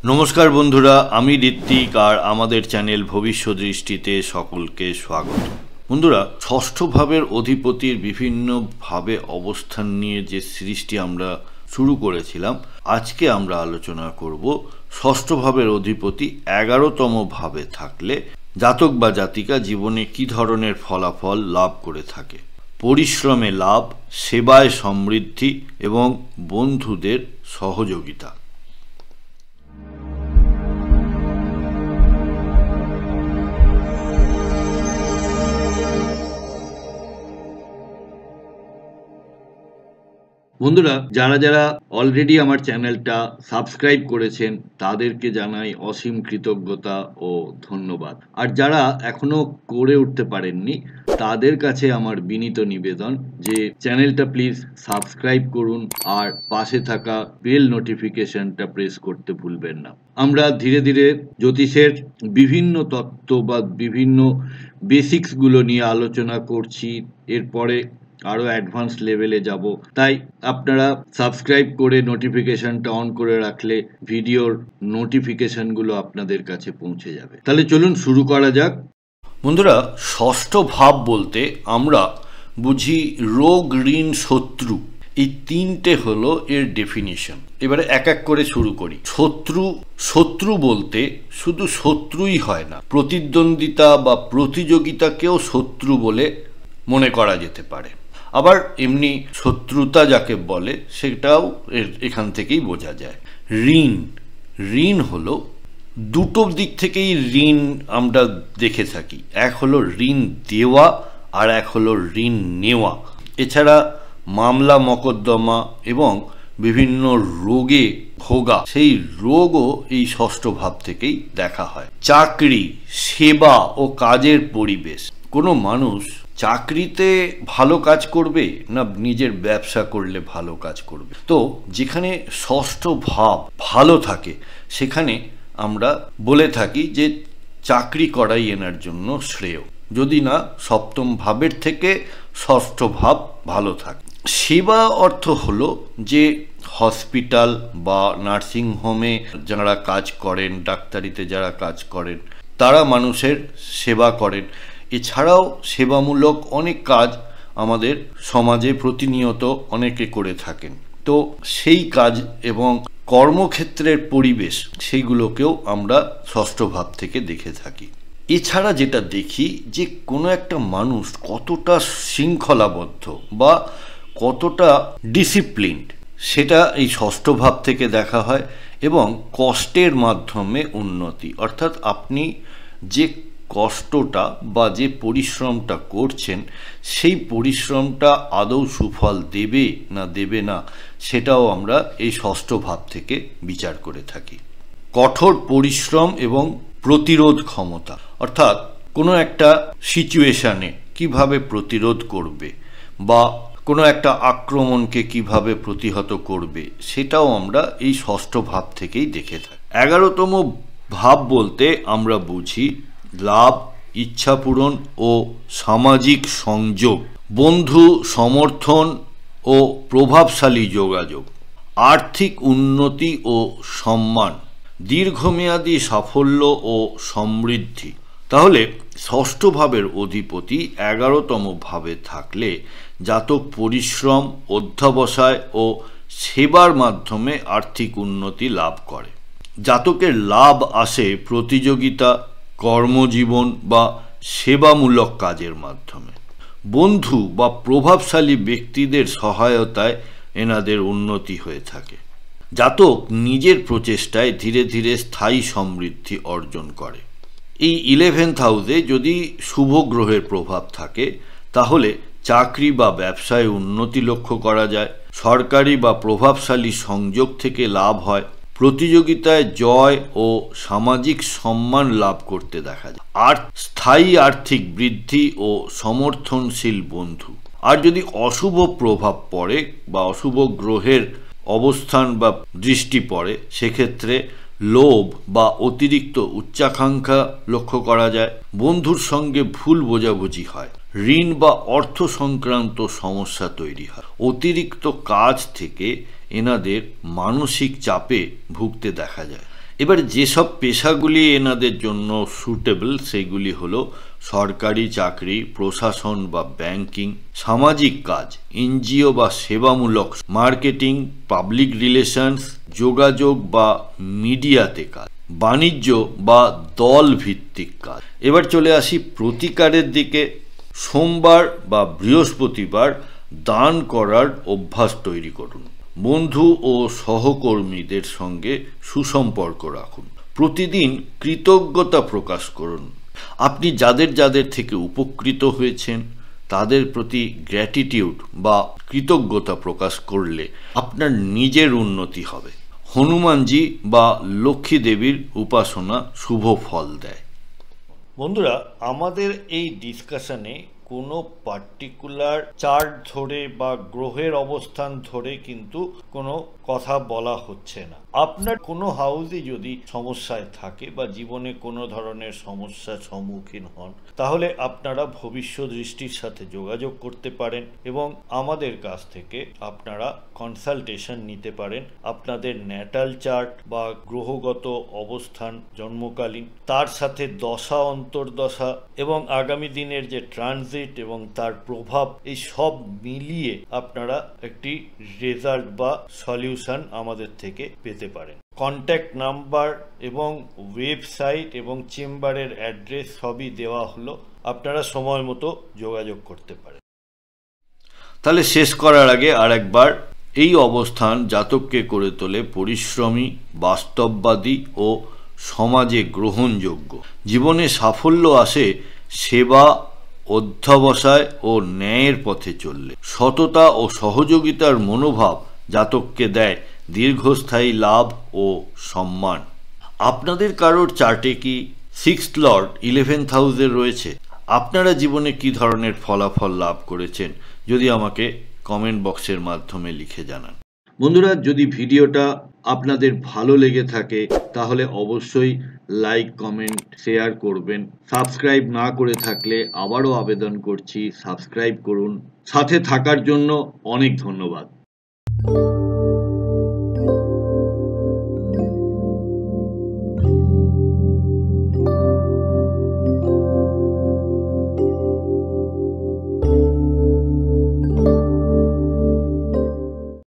নমস্কার বন্ধুরা, আমি ঋত্বিক আর আমাদের চ্যানেল ভবিষ্যৎ দৃষ্টিতে সকলকে স্বাগত। বন্ধুরা, ষষ্ঠ ভাবের অধিপতির বিভিন্ন ভাবে অবস্থান নিয়ে যে সিরিজটি আমরা শুরু করেছিলাম, আজকে আমরা আলোচনা করব ষষ্ঠ ভাবের অধিপতি 11তম ভাবে থাকলে জাতক বা জাতিকা জীবনে কি ধরনের ফলাফল লাভ করে থাকে। পরিশ্রমে লাভ, সেবায় সমৃদ্ধি এবং বন্ধুদের সহযোগিতা। বন্ধুরা, যারা যারা অলরেডি আমার চ্যানেলটা সাবস্ক্রাইব করেছেন তাদেরকে জানাই অসীম কৃতজ্ঞতা ও ধন্যবাদ। আর যারা এখনো করে উঠতে পারেননি তাদের কাছে আমার বিনীত নিবেদন যে চ্যানেলটা প্লিজ সাবস্ক্রাইব করুন আর পাশে থাকা বেল নোটিফিকেশনটা প্রেস করতে ভুলবেন না। আমরা ধীরে ধীরে জ্যোতিষের বিভিন্ন তত্ত্ব বা বিভিন্ন বেসিক্সগুলো নিয়ে আলোচনা করছি, এরপরে আরও অ্যাডভান্স লেভেলে যাব। তাই আপনারা সাবস্ক্রাইব করে নোটিফিকেশনটা অন করে রাখলে ভিডিওর নোটিফিকেশনগুলো আপনাদের কাছে পৌঁছে যাবে। তাহলে চলুন শুরু করা যাক। বন্ধুরা, ষষ্ঠ ভাব বলতে আমরা বুঝি রোগ, ঋণ, শত্রু। এই তিনটে হলো এর ডেফিনিশন। এবারে এক এক করে শুরু করি। শত্রু বলতে শুধু শত্রুই হয় না, প্রতিদ্বন্দ্বিতা বা প্রতিযোগিতাকেও শত্রু বলে মনে করা যেতে পারে। আবার এমনি শত্রুতা যাকে বলে সেটাও এখান থেকেই বোঝা যায়। ঋণ হলো দুটো দিক থেকেই ঋণ আমরা দেখে থাকি। এক হলো ঋণ দেওয়া আর এক হলো ঋণ নেওয়া। এছাড়া মামলা মোকদ্দমা এবং বিভিন্ন রোগে ভোগা, সেই রোগও এই ষষ্ঠ ভাব থেকেই দেখা হয়। চাকরি, সেবা ও কাজের পরিবেশ। কোনো মানুষ চাকরিতে ভালো কাজ করবে না নিজের ব্যবসা করলে ভালো কাজ করবে? তো যেখানে ষষ্ঠ ভাব ভালো থাকে সেখানে আমরা বলে থাকি যে চাকরি করাই এনার জন্য শ্রেয়, যদি না সপ্তম ভাবের থেকে ষষ্ঠ ভাব ভালো থাকে। সেবা অর্থ হলো যে হসপিটাল বা নার্সিং হোমে যারা কাজ করেন, ডাক্তারিতে যারা কাজ করেন, তারা মানুষের সেবা করেন। এছাড়াও সেবামূলক অনেক কাজ আমাদের সমাজে প্রতিনিয়ত অনেকে করে থাকেন। তো সেই কাজ এবং কর্মক্ষেত্রের পরিবেশ, সেইগুলোকেও আমরা ষষ্ঠ ভাব থেকে দেখে থাকি। এছাড়া যেটা দেখি যে কোনো একটা মানুষ কতটা শৃঙ্খলাবদ্ধ বা কতটা ডিসিপ্লিনড, সেটা এই ষষ্ঠ ভাব থেকে দেখা হয়। এবং কষ্টের মাধ্যমে উন্নতি, অর্থাৎ আপনি যে কষ্টটা বা যে পরিশ্রমটা করছেন সেই পরিশ্রমটা আদৌ সুফল দেবে না সেটাও আমরা এই ষষ্ঠ ভাব থেকে বিচার করে থাকি। কঠোর পরিশ্রম এবং প্রতিরোধ ক্ষমতা, অর্থাৎ কোনো একটা সিচুয়েশনে কিভাবে প্রতিরোধ করবে বা কোনো একটা আক্রমণকে কিভাবে প্রতিহত করবে, সেটাও আমরা এই ষষ্ঠ ভাব থেকেই দেখে থাকি। 11তম ভাব বলতে আমরা বুঝি লাভ, ইচ্ছা পূরণ ও সামাজিক সংযোগ, বন্ধু সমর্থন ও প্রভাবশালী যোগাযোগ, আর্থিক উন্নতি ও সম্মান, দীর্ঘমেয়াদী সাফল্য ও সমৃদ্ধি। তাহলে ষষ্ঠ ভাবের অধিপতি 11তম ভাবে থাকলে জাতক পরিশ্রম, অধ্যবসায় ও সেবার মাধ্যমে আর্থিক উন্নতি লাভ করে। জাতকের লাভ আসে প্রতিযোগিতা, কর্মজীবন বা সেবামূলক কাজের মাধ্যমে। বন্ধু বা প্রভাবশালী ব্যক্তিদের সহায়তায় এনাদের উন্নতি হয়ে থাকে। জাতক নিজের প্রচেষ্টায় ধীরে ধীরে স্থায়ী সমৃদ্ধি অর্জন করে। এই 11th হাউসে যদি শুভ গ্রহের প্রভাব থাকে তাহলে চাকরি বা ব্যবসায় উন্নতি লক্ষ্য করা যায়, সরকারি বা প্রভাবশালী সংযোগ থেকে লাভ হয়, প্রতিযোগিতায় জয় ও সামাজিক সম্মান লাভ করতে দেখা যায়, আর স্থায়ী আর্থিক বৃদ্ধি ও সমর্থনশীল বন্ধু। আর যদি অশুভ প্রভাব পড়ে বা অশুভ গ্রহের অবস্থান বা দৃষ্টি পড়ে, সেক্ষেত্রে লোভ বা অতিরিক্ত উচ্চাকাঙ্ক্ষা লক্ষ্য করা যায়, বন্ধুর সঙ্গে ভুল বোঝাবুঝি হয়, ঋণ বা অর্থ সংক্রান্ত সমস্যা তৈরি হয়, অতিরিক্ত কাজ থেকে এনাদের মানসিক চাপে ভুগতে দেখা যায়। এবার যেসব পেশাগুলি এনাদের জন্য সুটেবল সেগুলি হলো সরকারি চাকরি, প্রশাসন বা ব্যাংকিং, সামাজিক কাজ, এনজিও বা সেবামূলক, মার্কেটিং, পাবলিক রিলেশনস, যোগাযোগ বা মিডিয়াতে কাজ, বাণিজ্য বা দল ভিত্তিক কাজ। এবার চলে আসি প্রতিকারের দিকে। সোমবার বা বৃহস্পতিবার দান করার অভ্যাস তৈরি করুন। বন্ধু ও সহকর্মীদের সঙ্গে সুসম্পর্ক রাখুন। প্রতিদিন কৃতজ্ঞতা প্রকাশ করুন। আপনি যাদের যাদের থেকে উপকৃত হয়েছেন তাদের প্রতি গ্র্যাটিটিউড বা কৃতজ্ঞতা প্রকাশ করলে আপনার নিজের উন্নতি হবে। হনুমানজি বা লক্ষ্মী দেবীর উপাসনা শুভ ফল দেয়। বন্ধুরা, আমাদের এই ডিসকাশনে কোনো পার্টিকুলার চার্ট ধরে বা গ্রহের অবস্থান ধরে কিন্তু কোনো কথা বলা হচ্ছে না। আপনার কোনো হাউসে যদি সমস্যায় থাকে বা জীবনে কোনো ধরনের সমস্যার সম্মুখীন হন, তাহলে আপনারা ভবিষ্যৎ দৃষ্টির সাথে যোগাযোগ করতে পারেন এবং আমাদের কাছ থেকে আপনারা কনসালটেশন নিতে পারেন। আপনাদের ন্যাটাল চার্ট বা গ্রহগত অবস্থান জন্মকালীন, তার সাথে দশা অন্তর্দশা এবং আগামী দিনের যে ট্রানজিট এবং তার প্রভাব, এই সব মিলিয়ে আপনারা একটি রেজাল্ট বা সলিউশন আমাদের থেকে পেতে পারেন। কন্ট্যাক্ট নাম্বার এবং ওয়েবসাইট এবং চেম্বারের অ্যাড্রেস সবই দেওয়া হলো, আপনারা সময় মতো যোগাযোগ করতে পারেন। তাহলে শেষ করার আগে আরেকবার, এই অবস্থান জাতককে করে তোলে পরিশ্রমী, বাস্তববাদী ও সমাজে গ্রহণযোগ্য। জীবনে সাফল্য আসে সেবা, অধ্যবসায় ও ন্যায়ের পথে চললে। সততা ও সহযোগিতার মনোভাব জাতককে দেয় দীর্ঘস্থায়ী লাভ ও সম্মান। আপনাদের কারোর চার্টে কি 6th লর্ড 11th হাউসে রয়েছে? আপনারা জীবনে কি ধরনের ফলাফল লাভ করেছেন যদি আমাকে কমেন্ট বক্সের মাধ্যমে লিখে জানান। বন্ধুরা, যদি ভিডিওটা আপনাদের ভালো লেগে থাকে তাহলে অবশ্যই লাইক, কমেন্ট, শেয়ার করবেন। সাবস্ক্রাইব না করে থাকলে আবারও আবেদন করছি, সাবস্ক্রাইব করুন। সাথে থাকার জন্য অনেক ধন্যবাদ।